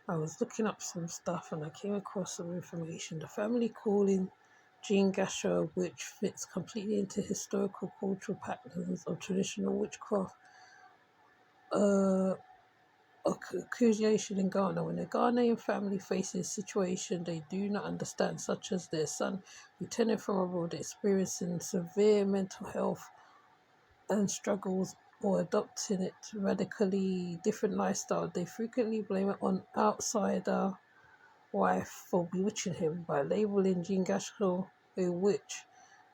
I was looking up some stuff and I came across some information. The family calling Jean Gasher a witch fits completely into historical cultural patterns of traditional witchcraft uh, accusation in Ghana. When a Ghanaian family faces a situation they do not understand, such as their son returning from abroad experiencing severe mental health and struggles or adopting it radically different lifestyle, they frequently blame it on outsider wife for bewitching him by labeling Jean Gaskel a witch.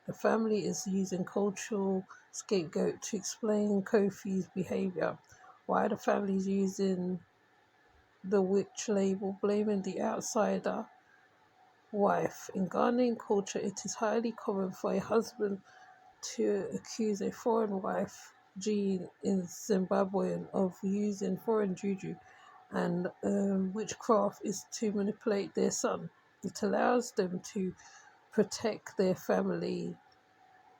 The family is using cultural scapegoat to explain Kofi's behavior. Why the family is using the witch label, blaming the outsider wife. In Ghanaian culture, it is highly common for a husband to accuse a foreign wife, Jean in Zimbabwean, of using foreign juju and witchcraft is to manipulate their son. It allows them to protect their family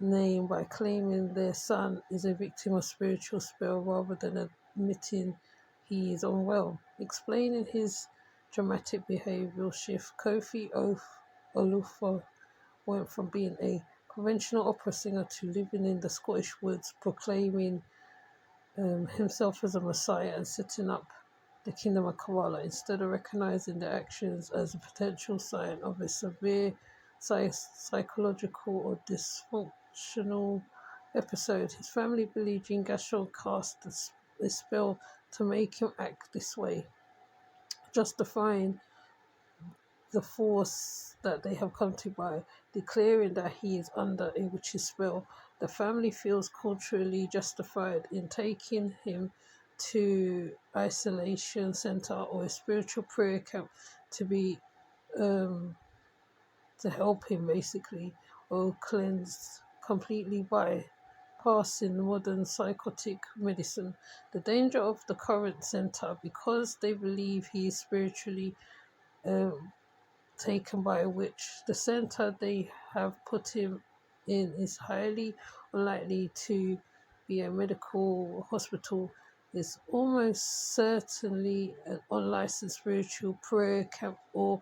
name by claiming their son is a victim of spiritual spell rather than admitting he is unwell. Explaining his dramatic behavioral shift, Kofi Olufa went from being a conventional opera singer to living in the Scottish woods, proclaiming himself as a messiah and setting up the kingdom of Kabbalah instead of recognizing the actions as a potential sign of a severe psychological or dysfunctional episode. His family believed Jean Gachon cast a spell to make him act this way, justifying the force that they have come to by declaring that he is under a witch's spell. The family feels culturally justified in taking him to isolation center or a spiritual prayer camp to be to help him basically, or cleansed completely by passing modern psychotic medicine. The danger of the current center, because they believe he is spiritually um, taken by a witch. The center they have put him in is highly unlikely to be a medical hospital. It's almost certainly an unlicensed spiritual prayer camp or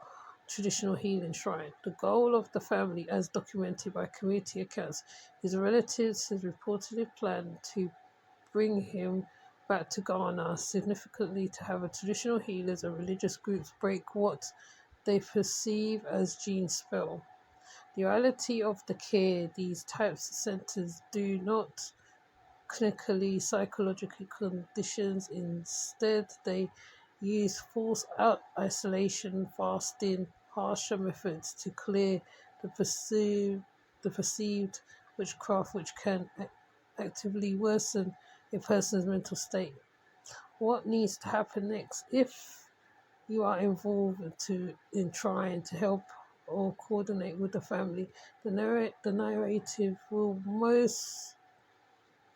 traditional healing shrine. The goal of the family, as documented by community accounts, his relatives has reportedly planned to bring him back to Ghana, significantly to have a traditional healers and religious groups break what they perceive as gene spell. The reality of the care these types of centers do not clinically psychological conditions. Instead, they use forced isolation, fasting, harsher methods to clear the perceived witchcraft, which can actively worsen a person's mental state. What needs to happen next? If you are involved in trying to help or coordinate with the family, the narrative will most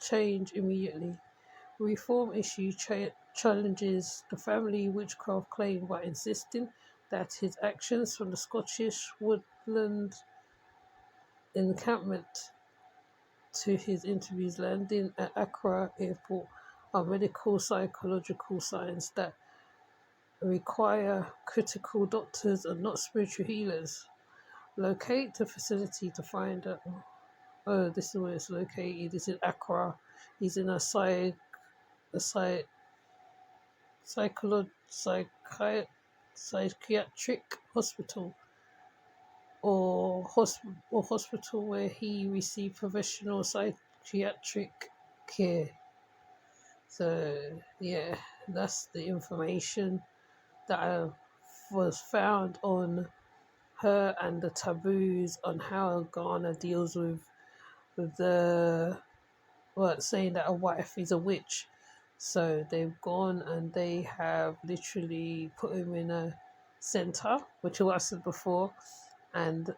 change immediately. Reform issue challenges the family witchcraft claim by insisting that his actions from the Scottish woodland encampment to his interviews landing at Accra airport are medical psychological signs that require critical doctors and not spiritual healers. Locate the facility to find out. Oh, this is where it's located. It's in Accra. He's in a psychiatric hospital or hospital where he received professional psychiatric care. So yeah, that's the information that was found on her and the taboos on how Ghana deals with the saying that a wife is a witch. So they've gone and they have literally put him in a center, which I said before, and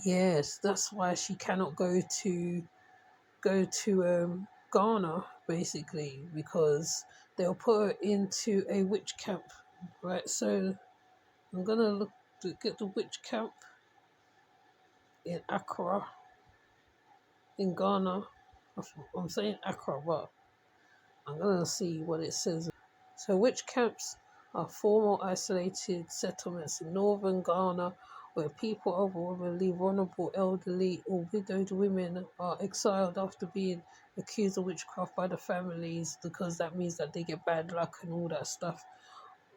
yes, that's why she cannot go to Ghana basically, because they'll put her into a witch camp, right? So I'm gonna look to get the witch camp in Accra, in Ghana. I'm saying Accra, but I'm gonna see what it says. So witch camps are formal isolated settlements in northern Ghana where people overwhelmingly vulnerable, elderly, or widowed women are exiled after being accused of witchcraft by the families, because that means that they get bad luck and all that stuff,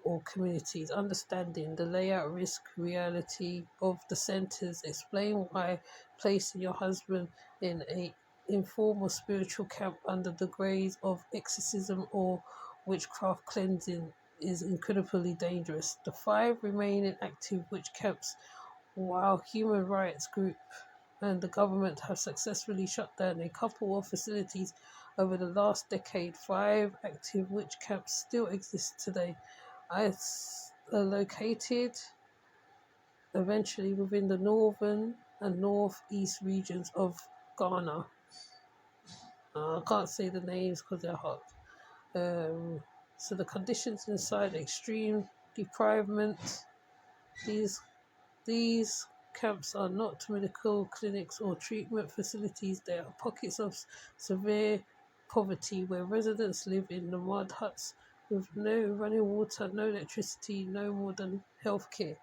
or communities. Understanding the layout, risk, reality of the centres. Explain why placing your husband in a informal spiritual camp under the grace of exorcism or witchcraft cleansing is incredibly dangerous. The 5 remaining active witch camps, while human rights group and the government have successfully shut down a couple of facilities over the last decade, 5 active witch camps still exist today. Are located eventually within the northern and northeast regions of Ghana. I can't say the names because they're hot. So the conditions inside: extreme deprivement. These camps are not medical clinics or treatment facilities. They are pockets of severe poverty where residents live in the mud huts with no running water, no electricity, no modern healthcare,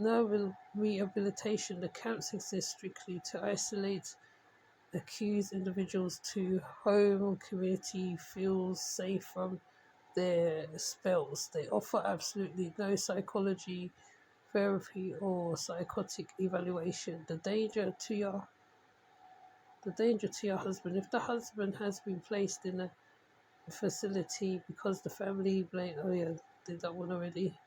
no rehabilitation. The camps exist strictly to isolate accused individuals to home community feels safe from their spells. They offer absolutely no psychology, therapy, or psychotic evaluation. The danger to your husband. If the husband has been placed in a facility because the family blame, oh yeah, did that one already.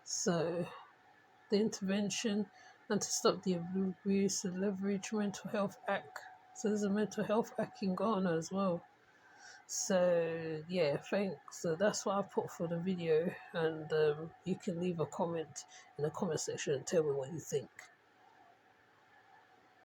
So the intervention and to stop the abuse and leverage mental health act. So there's a mental health act in Ghana as well. So yeah, thanks. So that's what I put for the video, and you can leave a comment in the comment section and tell me what you think.